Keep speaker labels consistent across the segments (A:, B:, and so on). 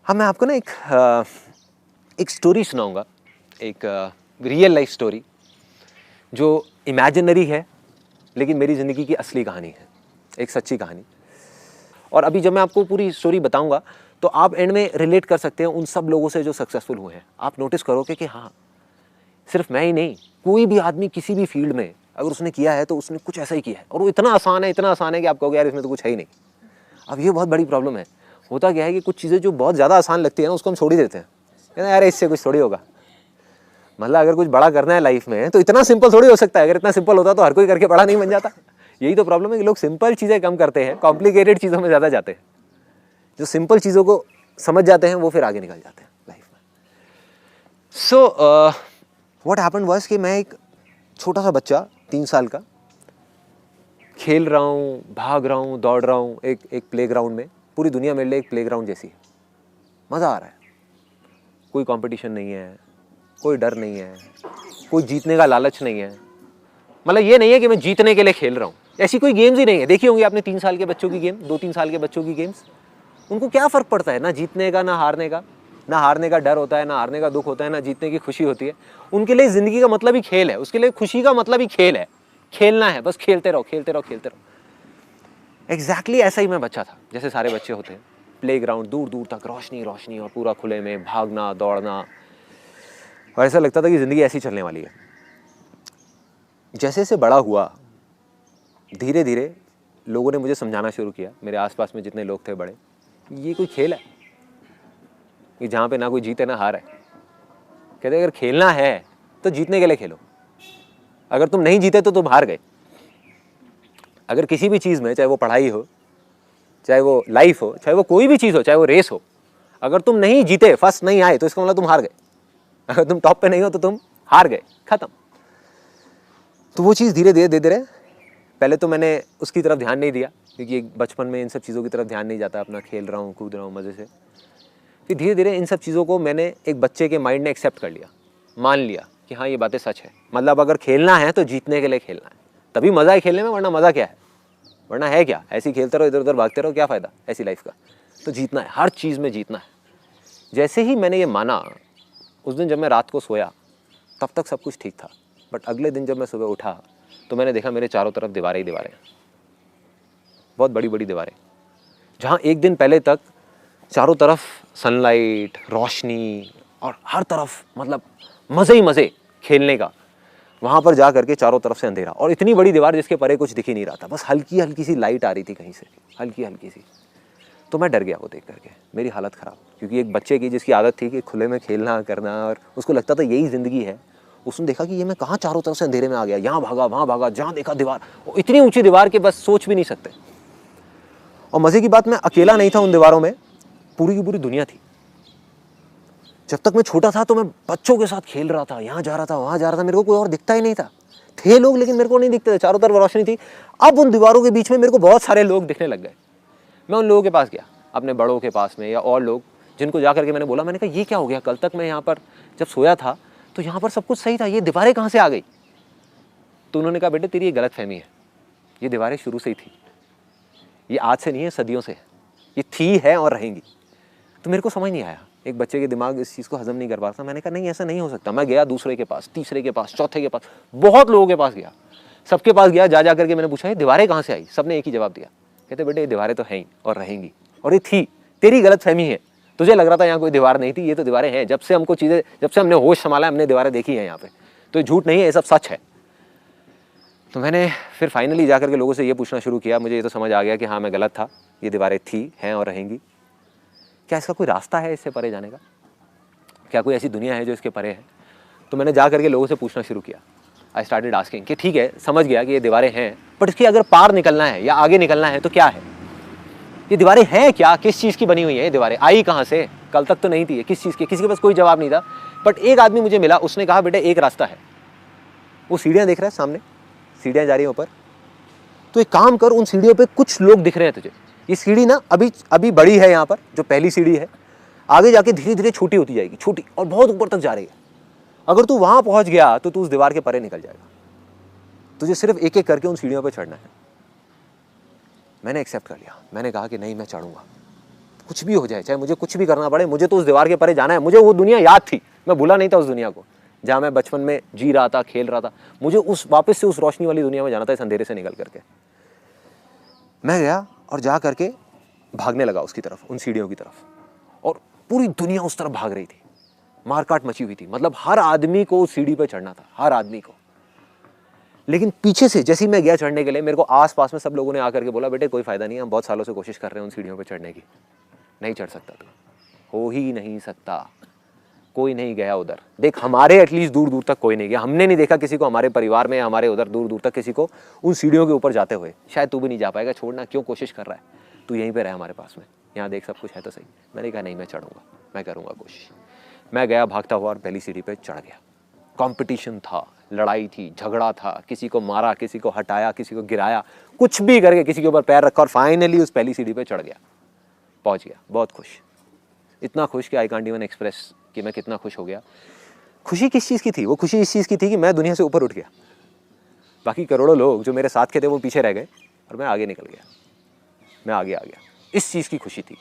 A: हाँ, मैं आपको ना एक स्टोरी सुनाऊंगा, एक रियल लाइफ स्टोरी जो इमेजिनरी है लेकिन मेरी ज़िंदगी की असली कहानी है, एक सच्ची कहानी। और अभी जब मैं आपको पूरी स्टोरी बताऊंगा तो आप एंड में रिलेट कर सकते हैं उन सब लोगों से जो सक्सेसफुल हुए हैं। आप नोटिस करोगे कि हाँ, सिर्फ मैं ही नहीं, कोई भी आदमी किसी भी फील्ड में अगर उसने किया है तो उसने कुछ ऐसा ही किया है, और वो इतना आसान है कि आप कहोगे यार इसमें तो कुछ है ही नहीं। अब ये बहुत बड़ी प्रॉब्लम है। होता क्या है कि कुछ चीज़ें जो बहुत ज़्यादा आसान लगती है ना, उसको हम छोड़ ही देते हैं, कहते हैं यार इससे कुछ थोड़ी होगा। मतलब अगर कुछ बड़ा करना है लाइफ में तो इतना सिंपल थोड़ी हो सकता है। अगर इतना सिंपल होता तो हर कोई करके बड़ा नहीं बन जाता। यही तो प्रॉब्लम है कि लोग सिंपल चीज़ें कम करते हैं, कॉम्प्लिकेटेड चीज़ों में ज़्यादा जाते हैं। जो सिंपल चीज़ों को समझ जाते हैं वो फिर आगे निकल जाते हैं लाइफ में। सो व्हाट हैपेंड वाज कि मैं एक छोटा सा बच्चा 3 साल का खेल रहा हूँ, भाग रहा हूँ, दौड़ रहा हूँ एक प्लेग्राउंड में। पूरी दुनिया मेरे लिए एक प्लेग्राउंड जैसी है। मज़ा आ रहा है, कोई कंपटीशन नहीं है, कोई डर नहीं है, कोई जीतने का लालच नहीं है। मतलब ये नहीं है कि मैं जीतने के लिए खेल रहा हूँ, ऐसी कोई गेम्स ही नहीं है। देखी होंगी आपने 3 साल के बच्चों की गेम, 2-3 साल के बच्चों की गेम्स। उनको क्या फ़र्क पड़ता है, ना जीतने का ना हारने का। ना हारने का डर होता है, ना हारने का दुख होता है, ना जीतने की खुशी होती है। उनके लिए ज़िंदगी का मतलब ही खेल है, उसके लिए खुशी का मतलब ही खेल है। खेलना है, बस खेलते रहो, खेलते रहो, खेलते रहो। एग्जैक्टली ऐसा ही मैं बच्चा था जैसे सारे बच्चे होते हैं। प्लेग्राउंड, दूर दूर तक रोशनी रोशनी और पूरा खुले में भागना दौड़ना, और ऐसा लगता था कि ज़िंदगी ऐसी चलने वाली है। जैसे जैसे बड़ा हुआ, धीरे धीरे लोगों ने मुझे समझाना शुरू किया, मेरे आसपास में जितने लोग थे बड़े, ये कोई खेल है कि जहाँ पे ना कोई जीते ना हार है। कहते अगर खेलना है तो जीतने के लिए खेलो, अगर तुम नहीं जीते तो तुम हार गए। अगर किसी भी चीज़ में, चाहे वो पढ़ाई हो, चाहे वो लाइफ हो, चाहे वो कोई भी चीज़ हो, चाहे वो रेस हो, अगर तुम नहीं जीते, फर्स्ट नहीं आए, तो इसका मतलब तुम हार गए। अगर तुम टॉप पे नहीं हो तो तुम हार गए, खत्म। तो वो चीज़ धीरे धीरे धीरे, पहले तो मैंने उसकी तरफ ध्यान नहीं दिया क्योंकि बचपन में इन सब चीज़ों की तरफ ध्यान नहीं जाता, अपना खेल रहा हूँ, कूद रहा हूँ मज़े से। फिर धीरे धीरे इन सब चीज़ों को मैंने एक बच्चे के माइंड ने एक्सेप्ट कर लिया, मान लिया कि हाँ ये बातें सच है। मतलब अगर खेलना है तो जीतने के लिए खेलना है, तभी मज़ा है खेलने में, वरना मज़ा क्या है, वरना है क्या, ऐसे ही खेलते रहो, इधर उधर भागते रहो, क्या फ़ायदा ऐसी लाइफ का। तो जीतना है, हर चीज़ में जीतना है। जैसे ही मैंने ये माना, उस दिन जब मैं रात को सोया तब तक सब कुछ ठीक था, बट अगले दिन जब मैं सुबह उठा तो मैंने देखा मेरे चारों तरफ दीवारें ही दीवारें, बहुत बड़ी बड़ी दीवारें। जहाँ एक दिन पहले तक चारों तरफ सनलाइट, रोशनी और हर तरफ मतलब मज़े ही मज़े खेलने का, वहाँ पर जा करके चारों तरफ से अंधेरा और इतनी बड़ी दीवार जिसके परे कुछ दिख ही नहीं रहा था, बस हल्की हल्की सी लाइट आ रही थी कहीं से, हल्की हल्की सी। तो मैं डर गया वो देख करके, मेरी हालत ख़राब, क्योंकि एक बच्चे की जिसकी आदत थी कि खुले में खेलना करना और उसको लगता था यही ज़िंदगी है, उसने देखा कि ये मैं कहाँ चारों तरफ से अंधेरे में आ गया, यहाँ भागा वहाँ भागा, जहाँ देखा दीवार, इतनी ऊंची दीवार कि बस सोच भी नहीं सकते। और मज़े की बात, मैं अकेला नहीं था उन दीवारों में, पूरी की पूरी दुनिया थी। जब तक मैं छोटा था तो मैं बच्चों के साथ खेल रहा था, यहाँ जा रहा था वहाँ जा रहा था, मेरे को कोई और दिखता ही नहीं था। थे लोग लेकिन मेरे को नहीं दिखते थे, चारों तरफ रोशनी थी। अब उन दीवारों के बीच में मेरे को बहुत सारे लोग दिखने लग गए। मैं उन लोगों के पास गया, अपने बड़ों के पास में या और लोग जिनको जा करके मैंने बोला, मैंने कहा ये क्या हो गया, कल तक मैं यहाँ पर जब सोया था तो यहाँ पर सब कुछ सही था, ये दीवारें कहाँ से आ गई। तो उन्होंने कहा बेटे तेरी ये गलतफहमी है, ये दीवारें शुरू से ही थी, ये आज से नहीं है, सदियों से है, ये थी है और रहेंगी। तो मेरे को समझ नहीं आया, एक बच्चे के दिमाग इस चीज़ को हजम नहीं कर पा था। मैंने कहा नहीं ऐसा नहीं हो सकता। मैं गया दूसरे के पास, तीसरे के पास, चौथे के पास, बहुत लोगों के पास गया, सबके पास गया, जा करके मैंने पूछा ये दीवारें कहाँ से आई। सबने एक ही जवाब दिया, कहते बेटे ये दीवारें तो हैं ही और रहेंगी, और ये थी, तेरी गलतफहमी है, तुझे लग रहा था यहाँ कोई दीवार नहीं थी, ये तो दीवारें हैं। जब से हमको चीज़ें, जब से हमने होश संभाला हमने दीवारें देखी हैं यहाँ पे, तो ये झूठ नहीं है, ये सब सच है। तो मैंने फिर फाइनली जा करके लोगों से ये पूछना शुरू किया, मुझे ये तो समझ आ गया कि हाँ मैं गलत था, ये दीवारें थी, हैं और रहेंगी। क्या इसका कोई रास्ता है इससे परे जाने का, क्या कोई ऐसी दुनिया है जो इसके परे है। तो मैंने जा करके लोगों से पूछना शुरू किया। आई स्टार्टेड आस्किंग कि ठीक है समझ गया कि ये दीवारें हैं, बट इसकी अगर पार निकलना है या आगे निकलना है तो क्या है, ये दीवारें हैं क्या, किस चीज़ की बनी हुई है, ये दीवारें आई कहाँ से, कल तक तो नहीं थी, किस चीज़ की। किसी के पास कोई जवाब नहीं था, बट एक आदमी मुझे मिला, उसने कहा बेटे एक रास्ता है, वो सीढ़ियाँ देख रहा है सामने, सीढ़ियाँ जा रही हैं ऊपर, तो एक काम कर, उन सीढ़ियों पर कुछ लोग दिख रहे हैं तुझे। ये सीढ़ी ना अभी बड़ी है, यहाँ पर जो पहली सीढ़ी है आगे जाके धीरे धीरे छोटी होती जाएगी, छोटी और बहुत ऊपर तक जा रही है। अगर तू वहां पहुंच गया तो तू उस दीवार के परे निकल जाएगा, तुझे सिर्फ एक एक करके उन सीढ़ियों पे चढ़ना है। मैंने एक्सेप्ट कर लिया, मैंने कहा कि नहीं मैं चढ़ूंगा, कुछ भी हो जाए, चाहे मुझे कुछ भी करना पड़े, मुझे तो उस दीवार के परे जाना है। मुझे वो दुनिया याद थी, मैं भूला नहीं था उस दुनिया को जहाँ मैं बचपन में जी रहा था, खेल रहा था। मुझे वापस से उस रोशनी वाली दुनिया में जाना था, इस अंधेरे से निकल करके। मैं गया और जा करके भागने लगा उसकी तरफ, उन सीढ़ियों की तरफ, और पूरी दुनिया उस तरफ भाग रही थी। मारकाट मची हुई थी, मतलब हर आदमी को उस सीढ़ी पर चढ़ना था, हर आदमी को। लेकिन पीछे से जैसे ही मैं गया चढ़ने के लिए, मेरे को आस पास में सब लोगों ने आकर के बोला, बेटे कोई फायदा नहीं है, हम बहुत सालों से कोशिश कर रहे हैं उन सीढ़ियों पर चढ़ने की, नहीं चढ़ सकता तू, हो ही नहीं सकता, कोई नहीं गया उधर। देख, हमारे एटलीस्ट दूर दूर तक कोई नहीं गया, हमने नहीं देखा किसी को, हमारे परिवार में, हमारे उधर दूर दूर तक किसी को उन सीढ़ियों के ऊपर जाते हुए। शायद तू भी नहीं जा पाएगा, छोड़ना, क्यों कोशिश कर रहा है, तू यहीं पे रहे हमारे पास में, यहाँ देख सब कुछ है तो सही। मैंने कहा नहीं, मैं चढ़ूंगा, मैं करूँगा कोशिश। मैं गया भागता हुआ और पहली सीढ़ी पर चढ़ गया। कंपटीशन था, लड़ाई थी, झगड़ा था, किसी को मारा, किसी को हटाया, किसी को गिराया, कुछ भी करके किसी के ऊपर पैर रखा और फाइनली उस पहली सीढ़ी पे चढ़ गया, पहुंच गया। बहुत खुश, इतना खुश कि आई कांट इवन एक्सप्रेस कि मैं कितना खुश हो गया। खुशी किस चीज़ की थी? वो खुशी इस चीज़ की थी कि मैं दुनिया से ऊपर उठ गया। बाकी करोड़ों लोग जो मेरे साथ के थे वो पीछे रह गए और मैं आगे निकल गया, मैं आगे आ गया। इस चीज़ की खुशी थी।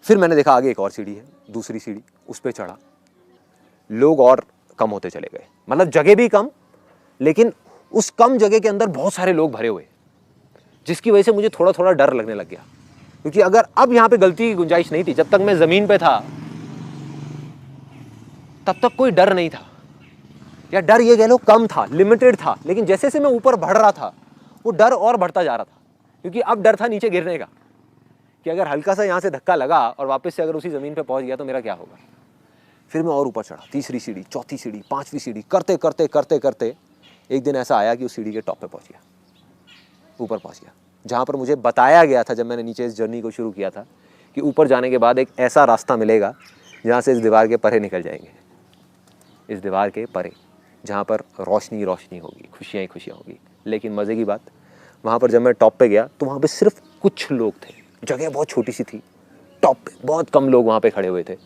A: फिर मैंने देखा आगे एक और सीढ़ी है, दूसरी सीढ़ी, उस पर चढ़ा। लोग और कम होते चले गए, मतलब जगह भी कम, लेकिन उस कम जगह के अंदर बहुत सारे लोग भरे हुए, जिसकी वजह से मुझे थोड़ा थोड़ा डर लगने लग गया। क्योंकि अगर अब यहां पे गलती की गुंजाइश नहीं थी, जब तक मैं जमीन पे था तब तक कोई डर नहीं था, या डर ये कह लो कम था, लिमिटेड था। लेकिन जैसे से मैं ऊपर बढ़ रहा था, वो डर और बढ़ता जा रहा था, क्योंकि अब डर था नीचे गिरने का, कि अगर हल्का सा यहाँ से धक्का लगा और वापस से अगर उसी ज़मीन पे पहुँच गया तो मेरा क्या होगा। फिर मैं और ऊपर चढ़ा, तीसरी सीढ़ी, चौथी सीढ़ी, पांचवी सीढ़ी, करते करते करते करते एक दिन ऐसा आया कि उस सीढ़ी के टॉप पे पहुँच गया, ऊपर पहुँच गया, जहाँ पर मुझे बताया गया था जब मैंने नीचे इस जर्नी को शुरू किया था कि ऊपर जाने के बाद एक ऐसा रास्ता मिलेगा जहाँ से इस दीवार के परे निकल जाएंगे, इस दीवार के परे, जहाँ पर रोशनी रोशनी होगी, खुशियाँ ही खुशियाँ होगी। लेकिन मज़े की बात, वहाँ पर जब मैं टॉप पे गया तो वहाँ पे सिर्फ कुछ लोग थे, जगह बहुत छोटी सी थी, टॉप पे बहुत कम लोग वहाँ पे खड़े हुए थे,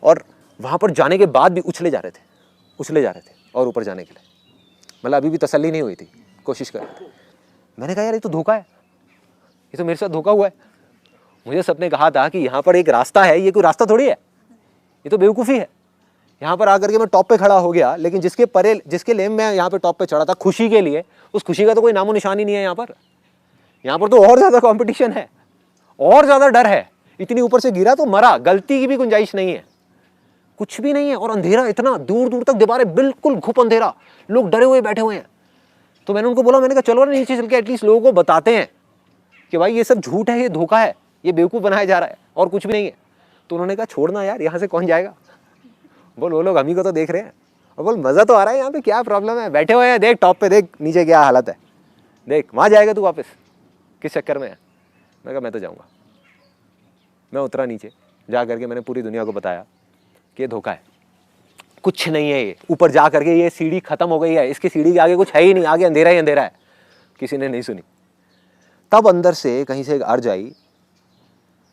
A: और वहाँ पर जाने के बाद भी उछले जा रहे थे और ऊपर जाने के लिए, मतलब अभी भी तसल्ली नहीं हुई थी, कोशिश कर रहे थे। मैंने कहा यार ये तो धोखा है, ये तो मेरे साथ धोखा हुआ है। मुझे सबने कहा था कि यहाँ पर एक रास्ता है, ये कोई रास्ता थोड़ी है, ये तो बेवकूफ़ी है। यहाँ पर आकर के मैं टॉप पे खड़ा हो गया, लेकिन जिसके लिए मैं यहाँ पे टॉप पे चढ़ा था खुशी के लिए, उस खुशी का तो कोई नामो निशान ही नहीं है यहाँ पर तो और ज़्यादा कॉम्पिटिशन है, और ज़्यादा डर है। इतनी ऊपर से गिरा तो मरा, गलती की भी गुंजाइश नहीं है, कुछ भी नहीं है, और अंधेरा इतना दूर दूर तक, दीवारें बिल्कुल घुप अंधेरा, लोग डरे हुए बैठे हुए हैं। तो मैंने उनको बोला, मैंने कहा चलो ना नीचे चल के एटलीस्ट लोगों को बताते हैं कि भाई ये सब झूठ है, ये धोखा है, ये बेवकूफ़ बनाया जा रहा है और कुछ भी नहीं है। तो उन्होंने कहा छोड़ना यार, यहाँ से कौन जाएगा। बोल वो लोग हम ही को तो देख रहे हैं, और बोल मज़ा तो आ रहा है यहाँ पे, क्या प्रॉब्लम है, बैठे हुए हैं, देख टॉप पे, देख नीचे क्या हालत है, देख वहाँ जाएगा तू वापस, किस चक्कर में है। मैं कहा मैं तो जाऊँगा। मैं उतरा नीचे, जा करके मैंने पूरी दुनिया को बताया कि ये धोखा है, कुछ नहीं है, ये ऊपर जा करके ये सीढ़ी खत्म हो गई है, इसकी सीढ़ी के आगे कुछ है ही नहीं, आगे अंधेरा ही अंधेरा है। किसी ने नहीं सुनी। तब अंदर से कहीं से एक अर्ज आई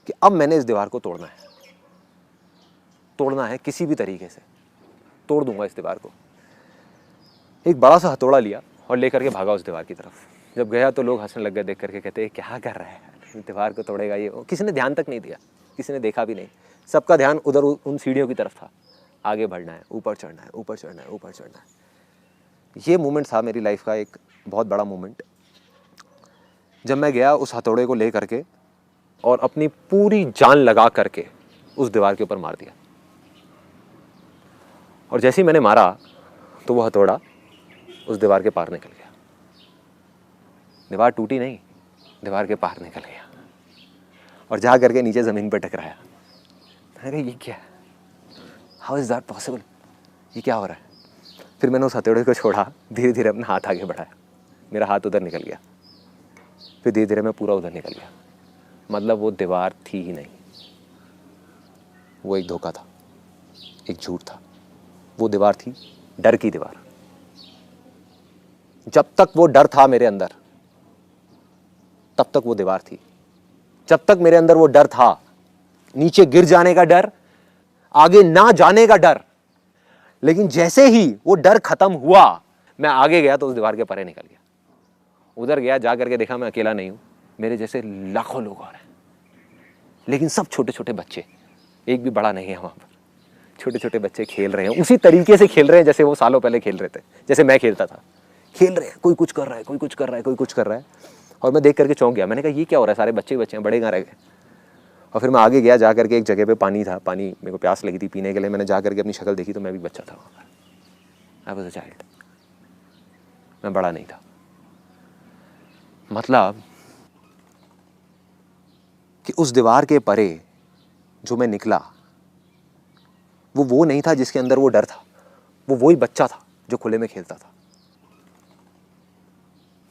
A: कि अब मैंने इस दीवार को तोड़ना है किसी भी तरीके से, तोड़ दूंगा इस दीवार को। एक बड़ा सा हथौड़ा लिया और लेकर के भागा उस दीवार की तरफ। जब गया तो लोग हंसने लग गए, देख करके कहते क्या कर रहा है, दीवार को तोड़ेगा ये। किसी ने ध्यान तक नहीं दिया, किसी ने देखा भी नहीं, सबका ध्यान उधर उन सीढ़ियों की तरफ था। आगे बढ़ना है, ऊपर चढ़ना है, ऊपर चढ़ना है, ऊपर चढ़ना है। ये मोमेंट था मेरी लाइफ का एक बहुत बड़ा मोमेंट, जब मैं गया उस हथौड़े को ले करके और अपनी पूरी जान लगा करके उस दीवार के ऊपर मार दिया। और जैसे ही मैंने मारा तो वो हथौड़ा उस दीवार के पार निकल गया। दीवार टूटी नहीं, दीवार के पार निकल गया और जा करके नीचे ज़मीन पर टकराया। मैंने कहा ये क्या है, हाउ इज़ दैट पॉसिबल, ये क्या हो रहा है। फिर मैंने उस हथौड़े को छोड़ा, धीरे धीरे अपना हाथ आगे बढ़ाया, मेरा हाथ उधर निकल गया, फिर धीरे धीरे मैं पूरा उधर निकल गया। मतलब वो दीवार थी ही नहीं, वो एक धोखा था, एक झूठ था। वो दीवार थी डर की दीवार। जब तक वो डर था मेरे अंदर तब तक वो दीवार थी। जब तक मेरे अंदर वो डर था, नीचे गिर जाने का डर, आगे ना जाने का डर, लेकिन जैसे ही वो डर खत्म हुआ, मैं आगे गया तो उस दीवार के परे निकल गया। उधर गया, जा करके देखा मैं अकेला नहीं हूं, मेरे जैसे लाखों लोग और हैं, लेकिन सब छोटे छोटे बच्चे, एक भी बड़ा नहीं है वहाँ पर। छोटे छोटे बच्चे खेल रहे हैं, उसी तरीके से खेल रहे हैं जैसे वो सालों पहले खेल रहे थे, जैसे मैं खेलता था। खेल रहे हैं, कोई कुछ कर रहा है, कोई कुछ कर रहा है, कोई कुछ कर रहा है। और मैं देख करके चौंक गया। मैंने कहा ये क्या हो रहा है, सारे बच्चे ही बच्चे हैं, बड़े कहाँ रह गए। और फिर मैं आगे गया, जा करके एक जगह पे पानी था, पानी मेरे को प्यास लगी थी पीने के लिए। मैंने जा करके अपनी शक्ल देखी तो मैं भी बच्चा था वहाँ पर। आई वाज अ चाइल्ड, मैं बड़ा नहीं था। मतलब कि उस दीवार के परे जो मैं निकला वो नहीं था जिसके अंदर वो डर था, वो वही बच्चा था जो खुले में खेलता था।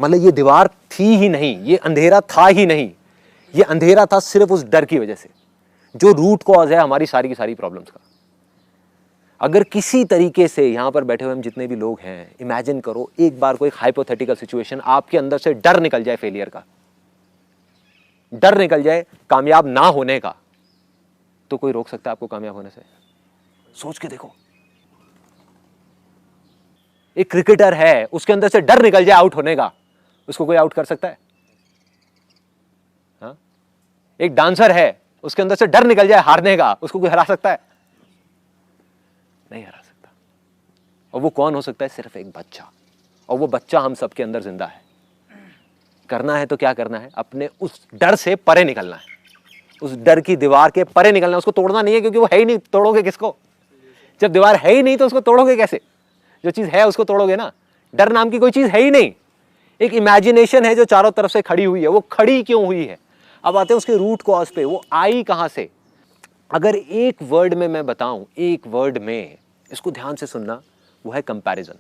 A: मतलब ये दीवार थी ही नहीं, ये अंधेरा था ही नहीं, ये अंधेरा था सिर्फ उस डर की वजह से, जो रूट कॉज है हमारी सारी की सारी प्रॉब्लम्स का। अगर किसी तरीके से यहां पर बैठे हुए हम जितने भी लोग हैं, इमेजिन करो एक बार कोई हाइपोथेटिकल सिचुएशन, आपके अंदर से डर निकल जाए फेलियर का, डर निकल जाए कामयाब ना होने का, तो कोई रोक सकता है आपको कामयाब होने से? सोच के देखो। एक क्रिकेटर है, उसके अंदर से डर निकल जाए आउट होने का, उसको कोई आउट कर सकता है? हाँ? एक डांसर है, उसके अंदर से डर निकल जाए हारने का, उसको कोई हरा सकता है? नहीं हरा सकता। और वो कौन हो सकता है? सिर्फ एक बच्चा। और वो बच्चा हम सबके अंदर जिंदा है। करना है तो क्या करना है? अपने उस डर से परे निकलना है, उस डर की दीवार के परे निकलना है। उसको तोड़ना नहीं है, क्योंकि वो है ही नहीं, तोड़ोगे किसको? जब दीवार है ही नहीं तो उसको तोड़ोगे कैसे? जो चीज है उसको तोड़ोगे ना। डर नाम की कोई चीज है ही नहीं, एक इमेजिनेशन है जो चारों तरफ से खड़ी हुई है। वो खड़ी क्यों हुई है? अब आते हैं उसके रूट कॉज पे, वो आई कहां से? अगर एक वर्ड में मैं बताऊं, एक वर्ड में, इसको ध्यान से सुनना, वो है कंपैरिजन।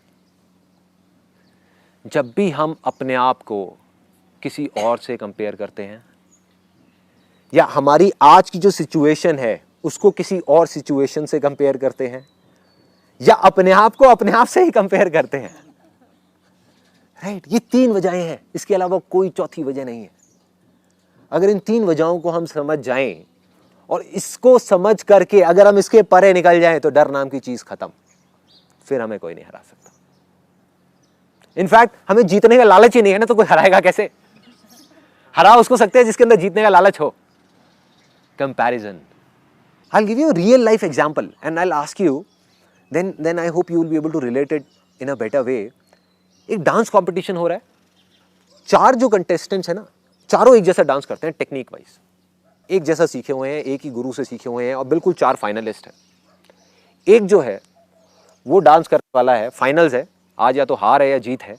A: जब भी हम अपने आप को किसी और से कंपेयर करते हैं, या हमारी आज की जो सिचुएशन है उसको किसी और सिचुएशन से कंपेयर करते हैं, या अपने आप को अपने आप से ही कंपेयर करते हैं, राइट? ये तीन वजहें हैं, इसके अलावा कोई चौथी वजह नहीं है। अगर इन तीन वजहों को हम समझ जाएं, और इसको समझ करके अगर हम इसके परे निकल जाएं, तो डर नाम की चीज खत्म। फिर हमें कोई नहीं हरा सकता। इनफैक्ट हमें जीतने का लालच ही नहीं है ना, तो कोई हराएगा कैसे? हरा उसको सकते हैं जिसके अंदर जीतने का लालच हो। Comparison. I'll give you a real life example and I'll ask you, then I hope you will be able to relate it in a better way. एक डांस कंपटीशन हो रहा है, चार जो कंटेस्टेंट्स है ना, चारों एक जैसा डांस करते हैं टेक्निक वाइज, एक जैसा सीखे हुए हैं, एक ही गुरु से सीखे हुए हैं, और बिल्कुल चार फाइनलिस्ट हैं। एक जो है वो डांस करने वाला है, फाइनल्स है, आज या तो हार है या जीत है।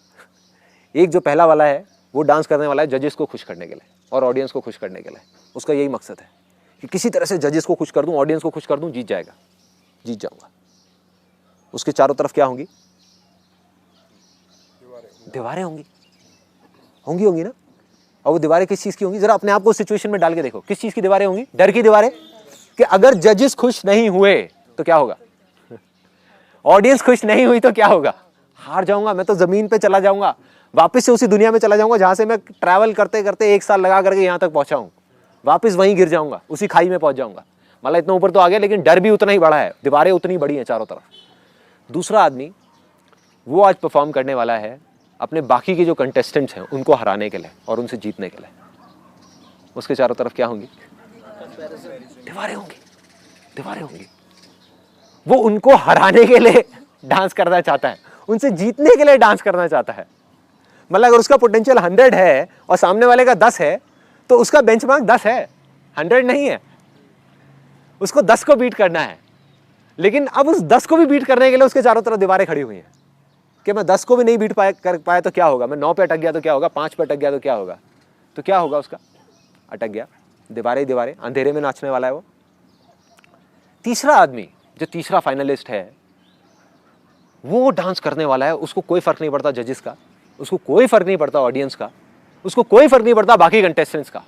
A: एक जो पहला वाला है वो डांस करने वाला है जजेस को खुश करने के लिए और ऑडियंस को खुश करने के लिए। उसका यही मकसद है कि किसी तरह से जजेस को खुश कर दूं, ऑडियंस को खुश कर दूं, जीत जाएगा, जीत जाऊंगा। उसके चारों तरफ क्या होंगी? दीवारें होंगी, होंगी ना। और वो दीवारें किस चीज की होंगी? जरा अपने आप को सिचुएशन में डाल के देखो, किस चीज की दीवारें होंगी? डर की दीवारें, कि अगर जजेस खुश नहीं हुए तो क्या होगा, ऑडियंस खुश नहीं हुई तो क्या होगा? हार जाऊंगा, मैं तो जमीन पे चला जाऊंगा, वापस से उसी दुनिया में चला जाऊंगा जहां से मैं ट्रैवल करते करते 1 साल लगा करके यहां तक पहुंचा हूं। वापस वहीं गिर जाऊंगा, उसी खाई में पहुंच जाऊंगा। मतलब इतना ऊपर तो आ गया, लेकिन डर भी उतना ही बड़ा है, दीवारें उतनी बड़ी हैं चारों तरफ। दूसरा आदमी, वो आज परफॉर्म करने वाला है अपने बाकी के जो कंटेस्टेंट्स हैं उनको हराने के लिए और उनसे जीतने के लिए। उसके चारों तरफ क्या होंगी? दीवारें होंगी, दीवारें होंगी। वो उनको हराने के लिए डांस करना चाहता है, उनसे जीतने के लिए डांस करना चाहता है। मतलब अगर उसका पोटेंशियल 100 है और सामने वाले का 10 है, तो उसका बेंचमार्क 10 है, 100 नहीं है। उसको 10 को बीट करना है, लेकिन अब उस 10 को भी बीट करने के लिए उसके चारों तरफ दीवारें खड़ी हुई हैं कि मैं 10 को भी नहीं बीट कर पाया तो क्या होगा, मैं 9 पे अटक गया तो क्या होगा, 5 पे अटक गया तो क्या होगा, तो क्या होगा उसका? अटक गया। दीवारें दीवारें, अंधेरे में नाचने वाला है वो। तीसरा आदमी, जो तीसरा फाइनलिस्ट है, वो डांस करने वाला है। उसको कोई फर्क नहीं पड़ता जजेस का, उसको कोई फर्क नहीं पड़ता ऑडियंस का, उसको कोई फर्क नहीं पड़ता बाकी कंटेस्टेंट्स का,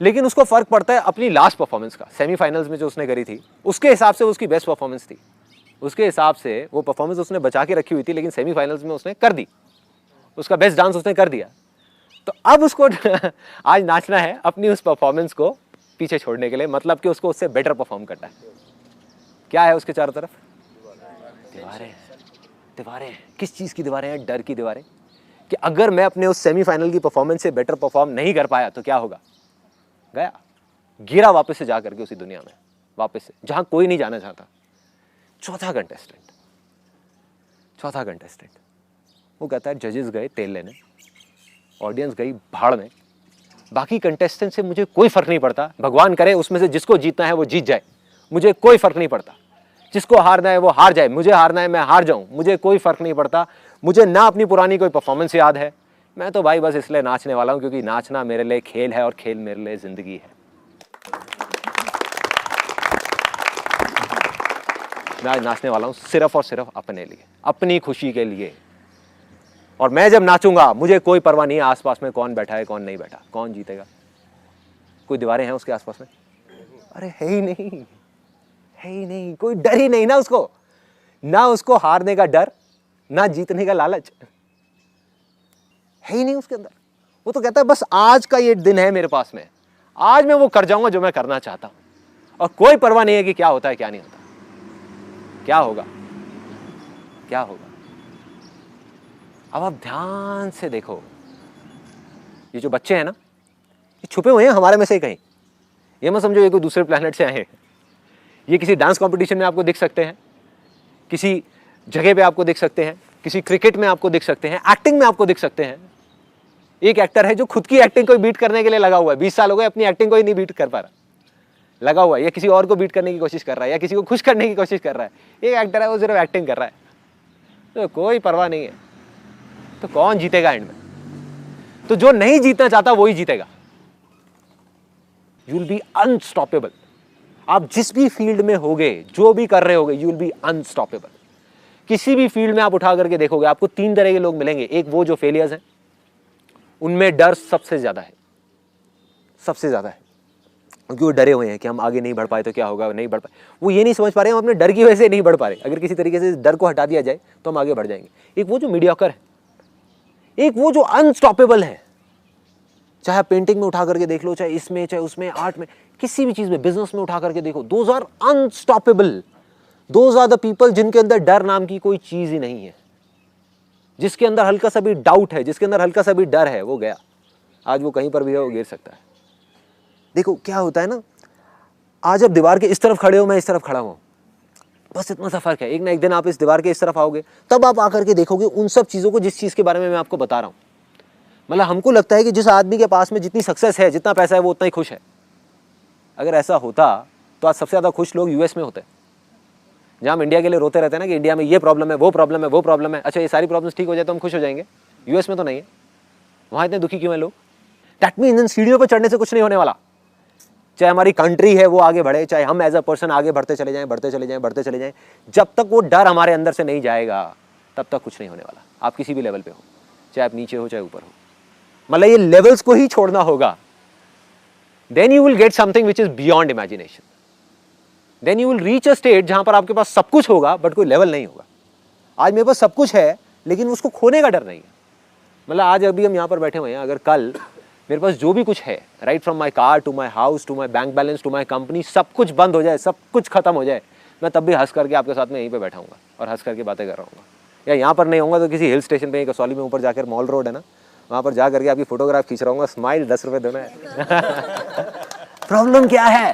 A: लेकिन उसको फर्क पड़ता है अपनी लास्ट परफॉर्मेंस का। सेमीफाइनल्स में जो उसने करी थी, उसके हिसाब से उसकी बेस्ट परफॉर्मेंस थी, उसके हिसाब से वो परफॉर्मेंस उसने बचा के रखी हुई थी, लेकिन सेमीफाइनल्स में उसने कर दी, उसका बेस्ट डांस उसने कर दिया। तो अब उसको आज नाचना है अपनी उस परफॉर्मेंस को पीछे छोड़ने के लिए, मतलब कि उसको उससे बेटर परफॉर्म करना है। क्या है उसके चारों तरफ? दीवारें, दीवारें। किस चीज की दीवारें हैं? डर की दीवारें, कि अगर मैं अपने उस सेमीफाइनल की परफॉर्मेंस से बेटर परफॉर्म नहीं कर पाया तो क्या होगा, गया। गिरा वापस से जा करके उसी दुनिया में, वापस से जहां कोई नहीं जाना चाहता। चौथा कंटेस्टेंट वो कहता है जजेस गए तेल लेने, ऑडियंस गई भाड़ में, बाकी कंटेस्टेंट से मुझे कोई फर्क नहीं पड़ता, भगवान करे उसमें से जिसको जीतना है वो जीत जाए, मुझे कोई फर्क नहीं पड़ता, जिसको हारना है वो हार जाए, मुझे हारना है मैं हार जाऊं, मुझे कोई फर्क नहीं पड़ता, मुझे ना अपनी पुरानी कोई परफॉर्मेंस याद है, मैं तो भाई बस इसलिए नाचने वाला हूं क्योंकि नाचना मेरे लिए खेल है और खेल मेरे लिए जिंदगी है। मैं आज नाचने वाला हूं सिर्फ और सिर्फ अपने लिए, अपनी खुशी के लिए। और मैं जब नाचूंगा मुझे कोई परवाह नहीं है आसपास में कौन बैठा है कौन नहीं बैठा, कौन जीतेगा, कोई दीवारें हैं उसके आसपास में, अरे है ही नहीं, कोई डर ही नहीं ना उसको, ना उसको हारने का डर ना जीतने का लालच, है ही नहीं उसके अंदर। वो तो कहता है बस आज का ये दिन है मेरे पास में, आज मैं वो कर जाऊंगा जो मैं करना चाहता हूं, और कोई परवाह नहीं है कि क्या होता है क्या नहीं होता, क्या होगा। अब आप ध्यान से देखो, ये जो बच्चे हैं ना, ये छुपे हुए हैं हमारे में से कहीं, ये मत समझो ये कोई दूसरे प्लेनेट से आए हैं। ये किसी डांस कंपटीशन में आपको दिख सकते हैं, किसी जगह पे आपको दिख सकते हैं, किसी क्रिकेट में आपको दिख सकते हैं, एक्टिंग में आपको दिख सकते हैं। एक एक्टर है जो खुद की एक्टिंग को बीट करने के लिए लगा हुआ है, 20 साल हो गए अपनी एक्टिंग को ही नहीं बीट कर पा रहा, लगा हुआ है, या किसी और को बीट करने की कोशिश कर रहा है, या किसी को खुश करने की कोशिश कर रहा है। एक एक्टर है वो सिर्फ एक्टिंग कर रहा है, तो कोई परवाह नहीं है। तो कौन जीतेगा एंड में? तो जो नहीं जीतना चाहता वही जीतेगा। You will be unstoppable. आप जिस भी फील्ड में होगे, जो भी कर रहे होगे, यू विल बी अनस्टॉपेबल। किसी भी फील्ड में आप उठा करके देखोगे, आपको 3 तरह के लोग मिलेंगे। एक वो जो फेलियर्स हैं, उनमें डर सबसे ज्यादा है, क्योंकि वो डरे हुए हैं कि हम आगे नहीं बढ़ पाए तो क्या होगा, नहीं बढ़ पाए। वो ये नहीं समझ पा रहे हम अपने डर की वजह से नहीं बढ़ पा रहे। अगर किसी तरीके से डर को हटा दिया जाए तो हम आगे बढ़ जाएंगे। एक वो जो मीडियोकर है, एक वो जो अनस्टॉपेबल है। चाहे आप पेंटिंग में उठा करके देख लो, चाहे इसमें, चाहे उसमें, आर्ट में, किसी भी चीज में, बिजनेस में उठा करके देखो, those are unstoppable. Those are the people जिनके अंदर डर नाम की कोई चीज ही नहीं है। जिसके अंदर हल्का सा भी डाउट है, जिसके अंदर हल्का सा भी डर है, वो गया। आज वो कहीं पर भी है, वो गिर सकता है। देखो क्या होता है ना, आज आप दीवार के इस तरफ खड़े हो, मैं इस तरफ खड़ा हूं, बस इतना सा फर्क है। एक ना एक दिन आप इस दीवार के इस तरफ आओगे, तब आप आकर के देखोगे उन सब चीजों को जिस चीज के बारे में मैं आपको बता रहा हूं। मतलब हमको लगता है कि जिस आदमी के पास में जितनी सक्सेस है, जितना पैसा है, वो उतना ही खुश है। अगर ऐसा होता तो आज सबसे ज्यादा खुश लोग यूएस में होते हैं, जहां हम इंडिया के लिए रोते रहते हैं ना कि इंडिया में ये प्रॉब्लम है, वो प्रॉब्लम है, वो प्रॉब्लम है। अच्छा, ये सारी प्रॉब्लम्स ठीक हो जाए तो हम खुश हो जाएंगे। यूएस में तो नहीं है, वहां इतने दुखी क्यों है लोग? दैट मीन्स इन सीढ़ियों पर चढ़ने से कुछ नहीं होने वाला। चाहे हमारी कंट्री है वो आगे बढ़े, चाहे हम एज अ पर्सन आगे बढ़ते चले जाएं, जब तक वो डर हमारे अंदर से नहीं जाएगा तब तक कुछ नहीं होने वाला। आप किसी भी लेवल पे हो, चाहे आप नीचे हो चाहे ऊपर हो, मतलब ये लेवल्स को ही छोड़ना होगा। Then you will get something which is beyond imagination. Then you will reach a state जहां पर आपके पास सब कुछ होगा बट कोई लेवल नहीं होगा। आज मेरे पास सब कुछ है लेकिन उसको खोने का डर नहीं है। मतलब आज अभी हम यहां पर बैठे हुए हैं, अगर कल मेरे पास जो भी कुछ है, right from my car to my house to my bank balance to my company, सब कुछ बंद हो जाए, सब कुछ खत्म हो जाए, मैं तब भी हंस करके आपके साथ में यहीं पे बैठा हूँगा और हंस करके बातें कर रहा हूँ। या यहाँ पर नहीं होऊंगा तो किसी हिल स्टेशन पे, कसौली में ऊपर जाकर, मॉल रोड है ना, वहाँ पर जा करके आपकी फोटोग्राफ खींच रहा हूँ, स्माइल 10 रुपये देना है। प्रॉब्लम क्या है?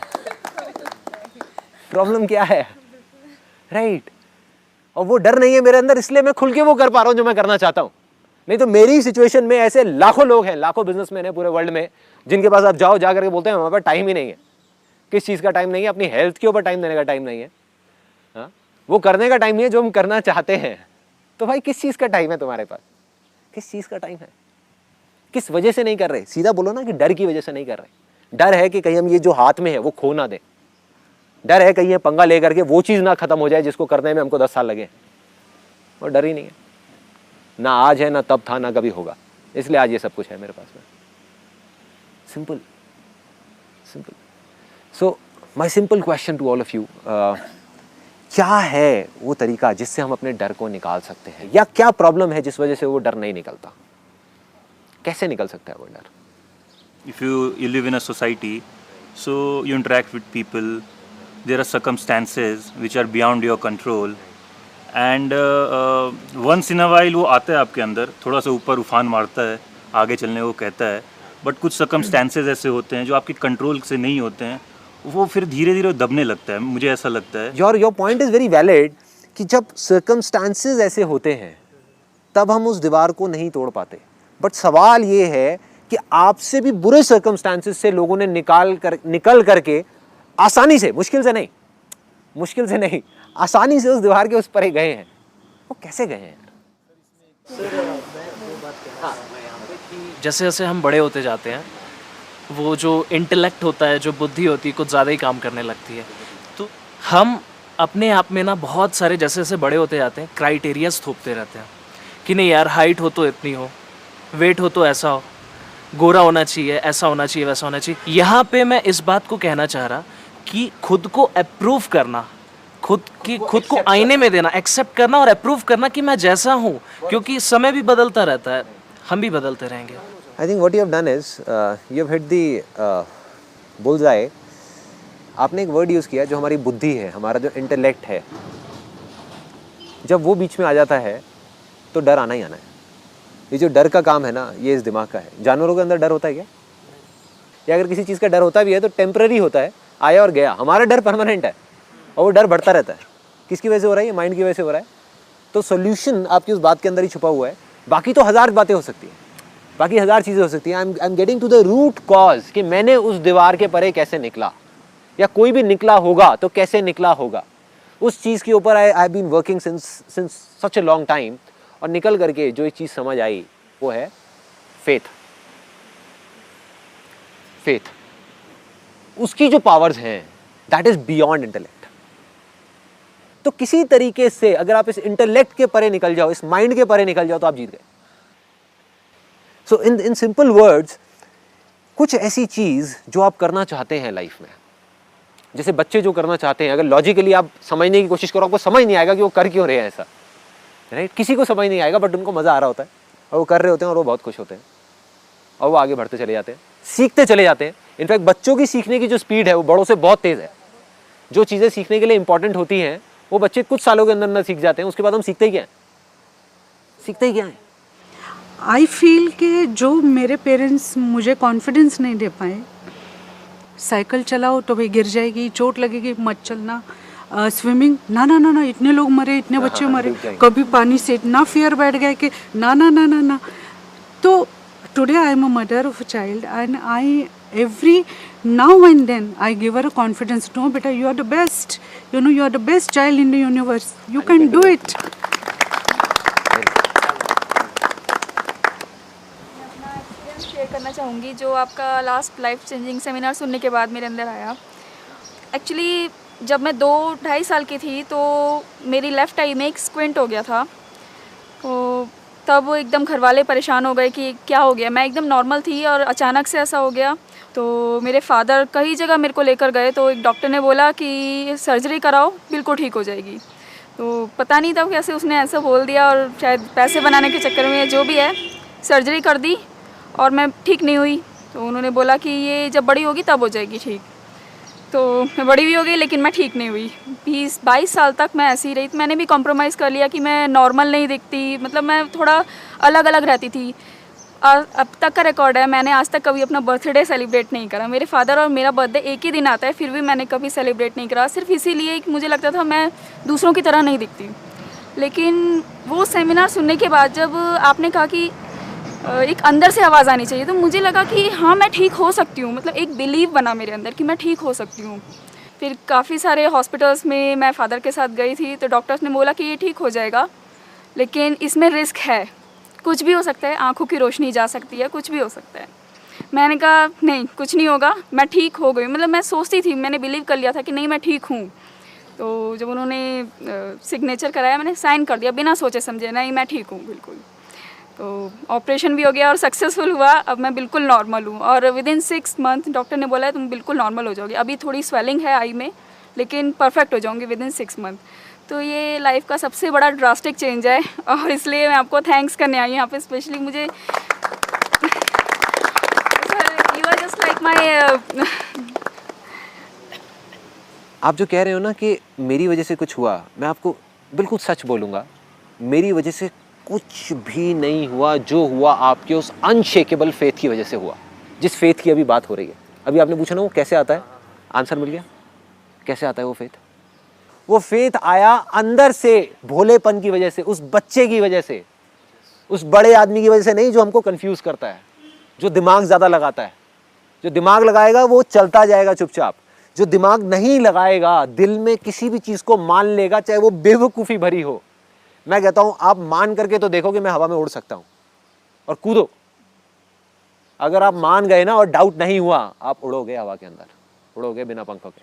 A: प्रॉब्लम क्या है? राइट। और वो डर नहीं है मेरे अंदर, इसलिए मैं खुल के वो कर पा रहा हूँ जो मैं करना चाहता हूँ। नहीं तो मेरी सिचुएशन में ऐसे लाखों लोग हैं, लाखों बिजनेसमैन हैं पूरे वर्ल्ड में, जिनके पास आप जाओ, जा करके बोलते हैं हमारे पास टाइम ही नहीं है। किस चीज़ का टाइम नहीं है? अपनी हेल्थ के ऊपर टाइम देने का टाइम नहीं है। हाँ, वो करने का टाइम नहीं है जो हम करना चाहते हैं। तो भाई किस चीज़ का टाइम है तुम्हारे पास? किस चीज़ का टाइम है? किस वजह से नहीं कर रहे? सीधा बोलो ना कि डर की वजह से नहीं कर रहे। डर है कि कहीं हम ये जो हाथ में है वो खो ना दें। डर है कहीं ये पंगा लेकर के वो चीज़ ना खत्म हो जाए जिसको करने में हमको 10 साल लगे। और डर ही नहीं है, ना आज है, ना तब था, ना कभी होगा। इसलिए आज ये सब कुछ है मेरे पास में। Simple simple. So my simple question to all of you, क्या है वो तरीका जिससे हम अपने डर को निकाल सकते हैं? या क्या प्रॉब्लम है जिस वजह से वो डर नहीं निकलता? कैसे निकल सकता है वो डर?
B: If you live in a society, so you interact with people, there are circumstances which are beyond your control, and once in a while वो आता है आपके अंदर, थोड़ा सा ऊपर उफान मारता है, आगे चलने को कहता है, बट कुछ सर्कमस्टेंसेज ऐसे होते हैं जो आपके कंट्रोल से नहीं होते हैं, वो फिर धीरे धीरे दबने लगता है, मुझे ऐसा लगता है।
A: Your point is very valid कि जब सर्कमस्टांसेस ऐसे होते हैं तब हम उस दीवार को नहीं तोड़ पाते। बट सवाल ये है कि आपसे भी बुरे सर्कमस्टांसेस से लोगों ने निकल करके आसानी से, मुश्किल से नहीं, आसानी से उस दीवार के उस पर गए हैं। वो कैसे गए हैं?
C: जैसे जैसे हम बड़े होते जाते हैं, वो जो इंटेलेक्ट होता है, जो बुद्धि होती है, कुछ ज़्यादा ही काम करने लगती है। तो हम अपने आप में ना बहुत सारे, जैसे जैसे बड़े होते जाते हैं, क्राइटेरियाज थोपते रहते हैं कि नहीं यार, हाइट हो तो इतनी हो, वेट हो तो ऐसा हो, गोरा होना चाहिए, ऐसा होना चाहिए, वैसा होना चाहिए। यहाँ पे मैं इस बात को कहना चाह रहा कि खुद को अप्रूव करना, खुद को आईने में देना, एक्सेप्ट करना और अप्रूव करना कि मैं जैसा हूँ, क्योंकि समय भी बदलता रहता है, हम भी बदलते रहेंगे।
A: I think what you have done is you have hit the bullseye. आपने एक वर्ड यूज़ किया जो हमारी बुद्धि है, हमारा जो इंटेलेक्ट है, जब वो बीच में आ जाता है तो डर आना ही आना है। ये जो डर का काम है ना, ये इस दिमाग का है। जानवरों के अंदर डर होता है क्या? या अगर किसी चीज़ का डर होता भी है तो टेम्पररी होता है, आया और गया। हमारा डर परमानेंट है और वो डर बढ़ता रहता है। किसकी वजह से हो रहा है? ये माइंड की वजह से हो रहा है। तो सोल्यूशन आपकी उस बात के अंदर ही छुपा हुआ है। बाकी तो हज़ार बातें हो सकती हैं, बाकी हज़ार चीज़ें हो सकती हैं। I am getting to the root cause कि मैंने उस दीवार के परे कैसे निकला, या कोई भी निकला होगा तो कैसे निकला होगा। उस चीज़ के ऊपर I been working since such a long time. और निकल करके जो एक चीज़ समझ आई वो है फेथ। उसकी जो पावर्स हैं दैट इज बियॉन्ड इंटेलेक्ट। तो किसी तरीके से अगर आप इस इंटेलेक्ट के परे निकल जाओ, इस माइंड के परे निकल जाओ, तो आप जीत गए। सो इन सिंपल वर्ड्स, कुछ ऐसी चीज जो आप करना चाहते हैं लाइफ में, जैसे बच्चे जो करना चाहते हैं, अगर लॉजिकली आप समझने की कोशिश करो, आपको समझ नहीं आएगा कि वो कर क्यों रहे हैं ऐसा, राइट? किसी को समझ नहीं आएगा, बट उनको मजा आ रहा होता है और वो कर रहे होते हैं और वो बहुत खुश होते हैं और वो आगे बढ़ते चले जाते हैं, सीखते चले जाते हैं। इनफैक्ट बच्चों की सीखने की जो स्पीड है वो बड़ों से बहुत तेज है। जो चीज़ें सीखने के लिए इंपॉर्टेंट होती हैं वो बच्चे कुछ सालों के अंदर अंदर सीख जाते हैं, उसके बाद हम सीखते ही क्या है?
D: आई फील कि जो मेरे पेरेंट्स मुझे कॉन्फिडेंस नहीं दे पाए, साइकिल चलाओ तो भाई गिर जाएगी, चोट लगेगी, मत चलना। स्विमिंग ना, इतने लोग मरे, इतने बच्चे मरे, कभी पानी से इतना फियर बैठ गया कि ना। तो today I am a mother of a child and I every now and then I give her a confidence. No beta, you are the best, you know, you are the best child in the universe, you can do it.
E: Share करना चाहूँगी जो आपका last life changing seminar सुनने के बाद मेरे अंदर आया। एक्चुअली जब मैं 2-2.5 साल की थी तो मेरी लेफ़्ट आई में एक स्क्विंट हो गया था। तो तब एकदम घर वाले परेशान हो गए कि क्या हो गया। मैं एकदम नॉर्मल थी और अचानक से ऐसा हो गया। तो मेरे फादर कई जगह मेरे को लेकर गए, तो एक डॉक्टर ने बोला कि सर्जरी कराओ, बिल्कुल ठीक हो जाएगी। तो पता नहीं था कैसे उसने ऐसा बोल दिया, और शायद पैसे बनाने के चक्कर में जो भी है सर्जरी कर दी और मैं ठीक नहीं हुई। तो उन्होंने बोला कि ये जब बड़ी होगी तब हो जाएगी ठीक। तो मैं बड़ी भी हो गई लेकिन मैं ठीक नहीं हुई। 20-22 साल तक मैं ऐसी ही रही। मैंने भी कॉम्प्रोमाइज़ कर लिया कि मैं नॉर्मल नहीं दिखती, मतलब मैं थोड़ा अलग अलग रहती थी। और अब तक का रिकॉर्ड है, मैंने आज तक कभी अपना बर्थडे सेलिब्रेट नहीं करा। मेरे फादर और मेरा बर्थडे एक ही दिन आता है, फिर भी मैंने कभी सेलिब्रेट नहीं करा, सिर्फ इसीलिए कि मुझे लगता था मैं दूसरों की तरह नहीं दिखती। लेकिन वो सेमिनार सुनने के बाद जब आपने कहा कि एक अंदर से आवाज़ आनी चाहिए, तो मुझे लगा कि हाँ मैं ठीक हो सकती हूँ। मतलब एक बिलीव बना मेरे अंदर कि मैं ठीक हो सकती हूँ। फिर काफ़ी सारे हॉस्पिटल्स में मैं फ़ादर के साथ गई थी, तो डॉक्टर्स ने बोला कि ये ठीक हो जाएगा, लेकिन इसमें रिस्क है, कुछ भी हो सकता है, आंखों की रोशनी जा सकती है, कुछ भी हो सकता है। मैंने कहा नहीं, कुछ नहीं होगा, मैं ठीक हो गई। मतलब मैं सोचती थी, मैंने बिलीव कर लिया था कि नहीं मैं ठीक हूँ। तो जब उन्होंने सिग्नेचर कराया, मैंने साइन कर दिया बिना सोचे समझे, नहीं मैं ठीक हूँ बिल्कुल। तो ऑपरेशन भी हो गया और सक्सेसफुल हुआ। अब मैं बिल्कुल नॉर्मल हूँ और विदिन 6 मंथ डॉक्टर ने बोला है तुम बिल्कुल नॉर्मल हो जाओगी। अभी थोड़ी स्वेलिंग है आई में, लेकिन परफेक्ट हो जाऊँगी विदिन 6 मंथ। तो ये लाइफ का सबसे बड़ा ड्रास्टिक चेंज है और इसलिए मैं आपको थैंक्स करने आई हूँ यहाँ पे स्पेशली। मुझे you are just like my.
A: आप जो कह रहे हो ना कि मेरी वजह से कुछ हुआ, मैं आपको बिल्कुल सच बोलूँगा, मेरी वजह से कुछ भी नहीं हुआ। जो हुआ आपके उस अनशेकेबल फेथ की वजह से हुआ। जिस फेथ की अभी बात हो रही है, अभी आपने पूछा ना वो कैसे आता है, आंसर मिल गया। कैसे आता है वो फेथ? वो फेथ आया अंदर से, भोलेपन की वजह से, उस बच्चे की वजह से, उस बड़े आदमी की वजह से नहीं जो हमको कंफ्यूज करता है, जो दिमाग ज्यादा लगाता है। जो दिमाग लगाएगा वो चलता जाएगा चुपचाप, जो दिमाग नहीं लगाएगा, दिल में किसी भी चीज को मान लेगा, चाहे वो बेवकूफी भरी हो। मैं कहता हूं आप मान करके तो देखो कि मैं हवा में उड़ सकता हूं, और कूदो। अगर आप मान गए ना और डाउट नहीं हुआ, आप उड़ोगे हवा के अंदर, उड़ोगे बिना पंखों के,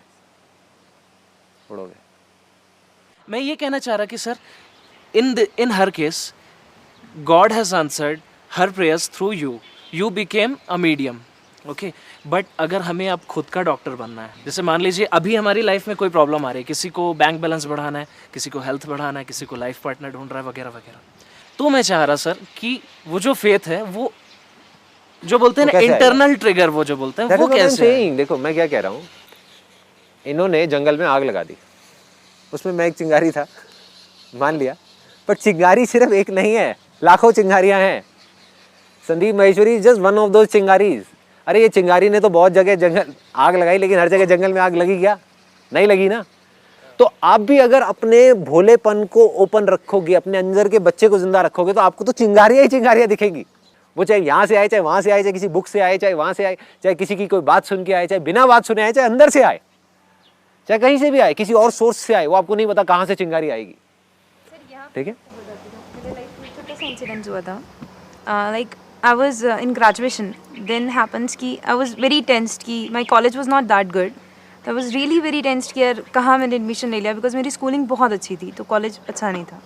A: उड़ोगे।
C: मैं ये कहना चाह रहा कि sir in her case God has answered her prayers through you, you became a medium, okay. But अगर हमें अब खुद का डॉक्टर बनना है, जैसे मान लीजिए अभी हमारी लाइफ में कोई प्रॉब्लम आ रही है, किसी को बैंक बैलेंस बढ़ाना है, किसी को हेल्थ बढ़ाना है, किसी को लाइफ पार्टनर ढूंढ रहा है वगैरह वगैरह, तो मैं चाह रहा सर कि वो जो फेथ है, वो जो बोलते हैं ना इंटरनल ट्रिगर, वो जो बोलते हैं वो कैसे है?
A: देखो मैं क्या कह रहा हूँ, इन्होंने जंगल में आग लगा दी, उसमें मैं एक चिंगारी था, मान लिया, पर चिंगारी सिर्फ एक नहीं है, लाखों चिंगारियां हैं। Sandeep Maheshwari is just one of those चिंगारीज। अरे ये चिंगारी ने तो बहुत जगह जंगल आग लगाई, लेकिन हर जगह जंगल में आग लगी क्या? नहीं लगी ना। तो आप भी अगर अपने भोलेपन को ओपन रखोगे, अपने अंदर के बच्चे को जिंदा रखोगे, तो आपको तो चिंगारियां ही चिंगारियां दिखेंगी। वो चाहे यहाँ से आए, चाहे वहां से आए, चाहे किसी बुक से आए, चाहे वहां से आए, चाहे किसी की कोई बात सुन के आए, चाहे बिना बात सुने आए, चाहे अंदर से आए, चाहे कहीं से भी आए, किसी और सोर्स से आए, वो आपको नहीं पता कहाँ से चिंगारी आएगी। ठीक है।
F: मेरे लाइफ में छोटा सा इंसिडेंट हुआ था, like I was in graduation, then happens कि आई वाज वेरी टेंस्ड कि my college was not that good, तो I was really very tensed कि यार कहाँ मैंने एडमिशन ले लिया, बिकॉज मेरी स्कूलिंग बहुत अच्छी थी तो कॉलेज अच्छा नहीं था।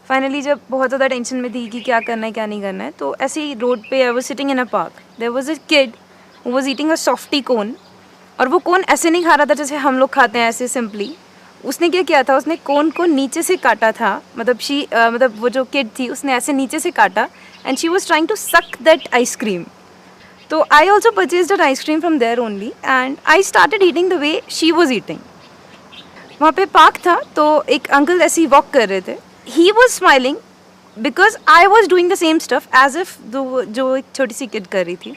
F: फाइनली जब बहुत ज़्यादा टेंशन में थी कि क्या करना है क्या नहीं करना है, तो ऐसे ही रोड पे I was sitting in a park, there was a kid who was eating a softy cone, और वो कोन ऐसे नहीं खा रहा था जैसे हम लोग खाते हैं ऐसे सिंपली। उसने क्या किया था, उसने कोन को नीचे से काटा था, मतलब वो जो किड थी उसने ऐसे नीचे से काटा, and she was trying to suck that ice cream. तो I also purchase that ice cream from there only, and I started eating the way she was eating. वहाँ पे पार्क था, तो एक अंकल ऐसे ही वॉक कर रहे थे, he was smiling because I was doing the same stuff as if जो एक छोटी सी किड कर रही थी।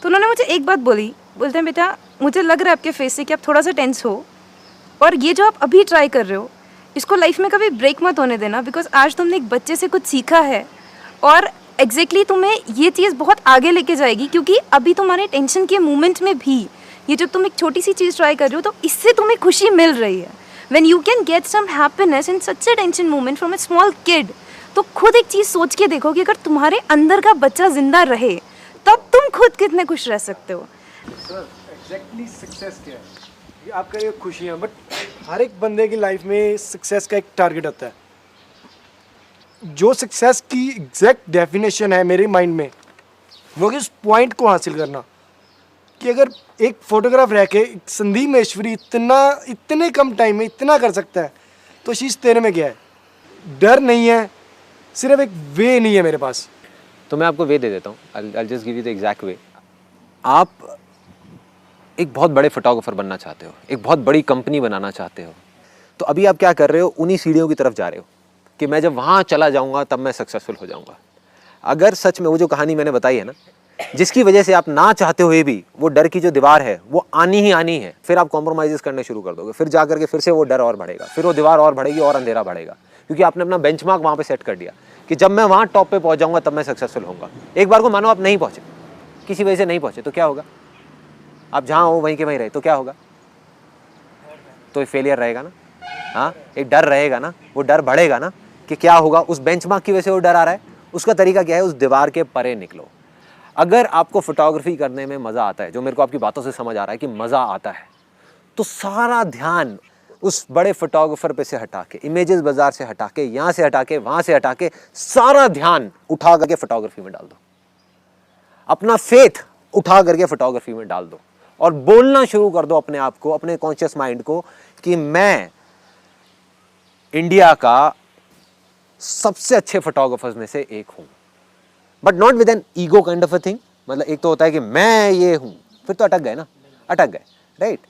F: तो उन्होंने मुझे एक बात बोली, बोलते हैं बेटा मुझे लग रहा है आपके फेस से कि आप थोड़ा सा टेंस हो, और ये जो आप अभी ट्राई कर रहे हो इसको लाइफ में कभी ब्रेक मत होने देना, बिकॉज आज तुमने एक बच्चे से कुछ सीखा है और एग्जैक्टली तुम्हें ये चीज़ बहुत आगे लेके जाएगी, क्योंकि अभी तुम्हारे टेंशन के मोमेंट में भी ये जो तुम एक छोटी सी चीज़ ट्राई कर रहे हो तो इससे तुम्हें खुशी मिल रही है। When you can get some happiness in such a tension moment from a small kid, तो खुद एक चीज़ सोच के देखो कि अगर तुम्हारे अंदर का बच्चा जिंदा रहे तब तुम खुद कितने खुश रह सकते हो।
G: सर एग्जैक्टली सक्सेस क्या है? ये आपका ये खुशियाँ, बट हर एक बंदे की लाइफ में सक्सेस का एक टारगेट होता है। जो सक्सेस की एग्जैक्ट डेफिनेशन है मेरे माइंड में, वो कि उस पॉइंट को हासिल करना, कि अगर एक फोटोग्राफ रह के संदीप महेश्वरी इतने कम टाइम में इतना कर सकता है, तो चीज़ तेरे में क्या है? डर नहीं है, सिर्फ एक वे नहीं है मेरे पास।
A: तो मैं आपको वे दे देता हूँ, I'll just give you the exact way। आप एक बहुत बड़े फोटोग्राफर बनना चाहते हो, एक बहुत बड़ी कंपनी बनाना चाहते हो, तो अभी आप क्या कर रहे हो, उन्हीं सीढ़ियों की तरफ जा रहे हो कि मैं जब वहाँ चला जाऊँगा तब मैं सक्सेसफुल हो जाऊँगा। अगर सच में वो जो कहानी मैंने बताई है ना, जिसकी वजह से आप ना चाहते हुए भी वो डर की जो दीवार है वो आनी ही आनी है, फिर आप कॉम्प्रोमाइज़ करने शुरू कर दोगे, फिर जा करके फिर से वो डर और बढ़ेगा, फिर वो दीवार और बढ़ेगी और अंधेरा बढ़ेगा, क्योंकि आपने अपना बेंचमार्क वहाँ पे सेट कर दिया कि जब मैं वहाँ टॉप पे पहुँच जाऊँगा तब मैं सक्सेसफुल होऊंगा। एक बार को मानो आप नहीं पहुँचे, किसी वजह से नहीं पहुँचे, तो क्या होगा? आप जहाँ हो वहीं के वहीं रहे तो क्या होगा? तो फेलियर रहेगा ना। हाँ, एक डर रहेगा ना, वो डर बढ़ेगा ना कि क्या होगा, उस बेंचमार्क की वजह से वो डर आ रहा है। उसका तरीका क्या है? उस दीवार के परे निकलो। अगर आपको फोटोग्राफी करने में मज़ा आता है, जो मेरे को आपकी बातों से समझ आ रहा है कि मज़ा आता है, तो सारा ध्यान उस बड़े फोटोग्राफर पे से हटा के, इमेजेस बाजार से हटा के, यहाँ से हटा के, वहाँ से हटा के, सारा ध्यान उठा करके फोटोग्राफी में डाल दो। अपना फेथ उठा करके फोटोग्राफी में डाल दो और बोलना शुरू कर दो अपने आप को, अपने कॉन्शियस माइंड को, कि मैं इंडिया का सबसे अच्छे फोटोग्राफर्स में से एक हूं। But not with an ego kind of a thing. मतलब एक तो होता है कि मैं ये हूं, फिर तो अटक गए ना, अटक गए, राइट?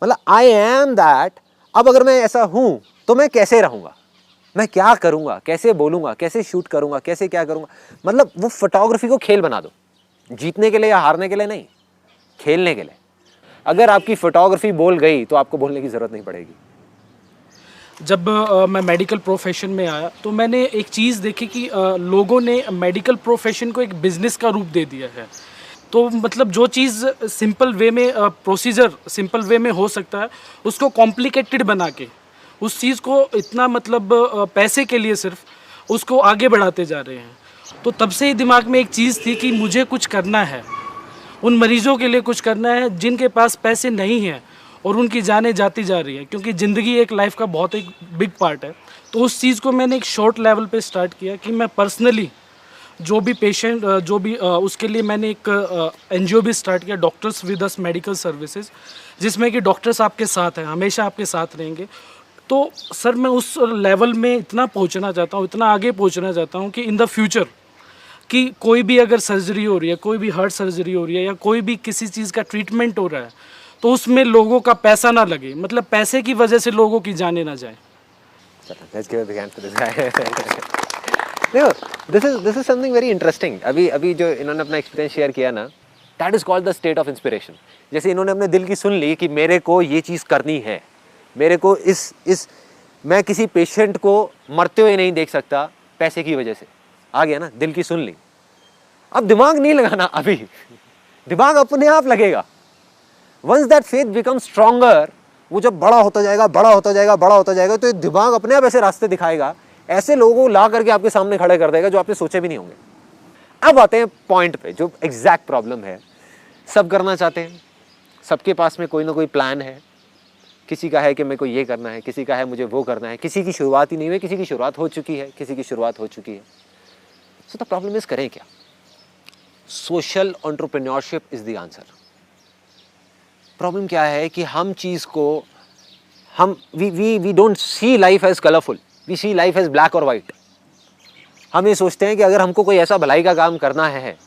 A: मतलब आई एम दैट। अब अगर मैं ऐसा हूं तो मैं कैसे रहूंगा, मैं क्या करूंगा, कैसे बोलूंगा, कैसे शूट करूंगा, कैसे क्या करूंगा। मतलब वो फोटोग्राफी को खेल बना दो, जीतने के लिए या हारने के लिए नहीं, खेलने के लिए। अगर आपकी फोटोग्राफी बोल गई तो आपको बोलने की ज़रूरत नहीं पड़ेगी।
H: जब मैं मेडिकल प्रोफेशन में आया तो मैंने एक चीज़ देखी कि लोगों ने मेडिकल प्रोफेशन को एक बिज़नेस का रूप दे दिया है। तो मतलब जो चीज़ सिंपल वे में प्रोसीजर सिंपल वे में हो सकता है, उसको कॉम्प्लिकेटेड बना के उस चीज़ को इतना मतलब पैसे के लिए सिर्फ उसको आगे बढ़ाते जा रहे हैं। तो तब से ही दिमाग में एक चीज़ थी कि मुझे कुछ करना है, उन मरीज़ों के लिए कुछ करना है जिनके पास पैसे नहीं हैं और उनकी जानें जाती जा रही है, क्योंकि ज़िंदगी एक लाइफ का बहुत एक बिग पार्ट है। तो उस चीज़ को मैंने एक शॉर्ट लेवल पे स्टार्ट किया कि मैं पर्सनली जो भी पेशेंट उसके लिए मैंने एक एनजीओ भी स्टार्ट किया, doctors with us medical services, जिसमें कि डॉक्टर्स आपके साथ हैं, हमेशा आपके साथ रहेंगे। तो सर मैं उस लेवल में इतना पहुंचना चाहता हूं, इतना आगे पहुंचना चाहता हूं कि इन द फ्यूचर कि कोई भी अगर सर्जरी हो रही है, कोई भी हार्ट सर्जरी हो रही है या कोई भी किसी चीज़ का ट्रीटमेंट हो रहा है, तो उसमें लोगों का पैसा ना लगे, मतलब पैसे की वजह से लोगों की जाने ना जाए।
A: देखो this is something very interesting. अभी जो इन्होंने अपना एक्सपीरियंस शेयर किया ना, that is called the state of inspiration. जैसे इन्होंने अपने दिल की सुन ली कि मेरे को ये चीज़ करनी है, मेरे को इस मैं किसी पेशेंट को मरते हुए नहीं देख सकता पैसे की वजह से। आ गया ना, दिल की सुन ली। अब दिमाग नहीं लगाना, अभी दिमाग अपने आप लगेगा। Once that faith become stronger, वो जब बड़ा होता जाएगा बड़ा होता जाएगा बड़ा होता जाएगा, तो दिमाग अपने आप ऐसे रास्ते दिखाएगा, ऐसे लोगों को ला करके आपके सामने खड़े कर देगा जो आपने सोचे भी नहीं होंगे। अब आते हैं पॉइंट पे, जो एग्जैक्ट प्रॉब्लम है। सब करना चाहते हैं, सबके पास में कोई ना कोई प्लान है। किसी का है कि मेरे को ये करना है, किसी का है मुझे वो करना है, किसी की शुरुआत ही नहीं हुई, किसी की शुरुआत हो चुकी है, किसी की शुरुआत हो चुकी है। सो द प्रॉब्लम इज, करें क्या? Social entrepreneurship is the answer. Problem क्या है कि हम चीज़ को we don't see life as colourful, we see life as black और वाइट। हम ये सोचते हैं कि अगर हमको कोई ऐसा भलाई का काम करना है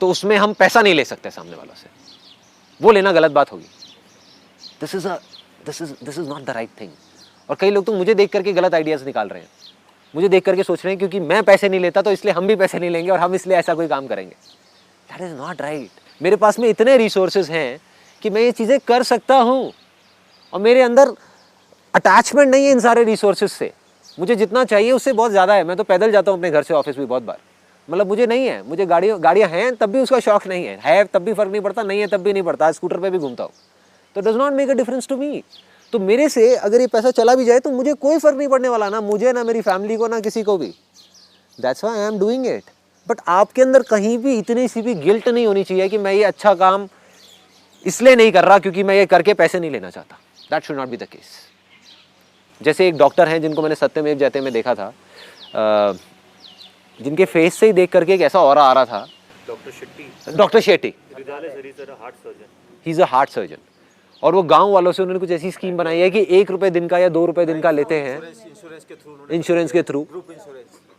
A: तो उसमें हम पैसा नहीं ले सकते सामने वालों से, वो लेना गलत बात होगी। This is not the right thing. और कई लोग तो मुझे देख करके गलत आइडियाज़ निकाल रहे हैं, मुझे देख करके सोच रहे हैं क्योंकि मैं पैसे नहीं लेता तो इसलिए हम भी पैसे नहीं लेंगे और हम इसलिए ऐसा कोई काम करेंगे। That is not right. मेरे पास में इतने रिसोर्सेज हैं कि मैं ये चीज़ें कर सकता हूँ और मेरे अंदर अटैचमेंट नहीं है इन सारे रिसोर्सेज से। मुझे जितना चाहिए उससे बहुत ज़्यादा है। मैं तो पैदल जाता हूँ अपने घर से ऑफिस भी बहुत बार, मतलब मुझे नहीं है, मुझे गाड़ियाँ हैं तब भी उसका शौक नहीं है तब भी फ़र्क नहीं पड़ता, नहीं है तब भी नहीं पड़ता, स्कूटर पे भी घूमता हूँ, तो does not make a difference to me. तो मेरे से अगर ये पैसा चला भी जाए तो मुझे कोई फ़र्क नहीं पड़ने वाला, ना मुझे, ना मेरी फैमिली को, ना किसी को भी। That's why I am doing it. But आपके अंदर कहीं भी इतनी सी भी गिल्ट नहीं होनी चाहिए कि मैं ये अच्छा काम इसलिए नहीं कर रहा क्योंकि मैं ये करके पैसे नहीं लेना चाहता। That should not be the case. जैसे एक डॉक्टर हैं जिनको मैंने सत्यमेव जयते में देखा था, जिनके फेस से ही देख करके एक ऐसा ऑरा आ रहा था। Doctor Shetty he is a heart surgeon. और वो गांव वालों से उन्होंने कुछ ऐसी स्कीम बनाई है कि 1 रुपये दिन का या 2 रुपये दिन का लेते हैं इंश्योरेंस के through,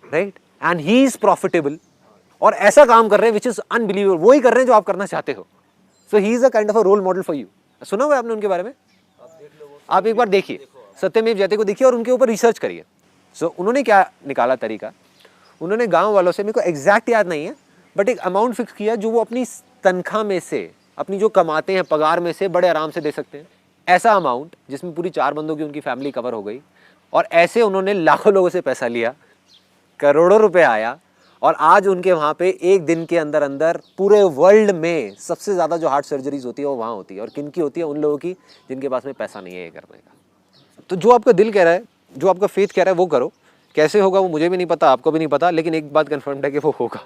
A: right, and he is profitable और ऐसा काम कर रहे हैं विच इज़ अनबिलीवेबल। वही कर रहे हैं जो आप करना चाहते हो। So he is a kind of a role model for you. सुना हुआ आपने उनके बारे में? आप एक बार देखिए, सत्यमेव जयते को देखिए और उनके ऊपर रिसर्च करिए। सो उन्होंने क्या निकाला तरीका, उन्होंने गांव वालों से, मेरे को एग्जैक्ट याद नहीं है, बट एक अमाउंट फिक्स किया जो वो अपनी तनख्वाह में से, अपनी जो कमाते हैं पगार में से बड़े आराम से दे सकते हैं। ऐसा अमाउंट जिसमें पूरी 4 बंदों की उनकी फैमिली कवर हो गई। और ऐसे उन्होंने लाखों लोगों से पैसा लिया, करोड़ों रुपए आया और आज उनके वहाँ पे एक दिन के अंदर अंदर पूरे वर्ल्ड में सबसे ज़्यादा जो हार्ट सर्जरीज होती है वो वहाँ होती है। और किन की होती है? उन लोगों की जिनके पास में पैसा नहीं है ये करने का। तो जो आपका दिल कह रहा है, जो आपका फेथ कह रहा है वो करो। कैसे होगा वो मुझे भी नहीं पता, आपको भी नहीं पता, लेकिन एक बात कन्फर्म है कि वो होगा।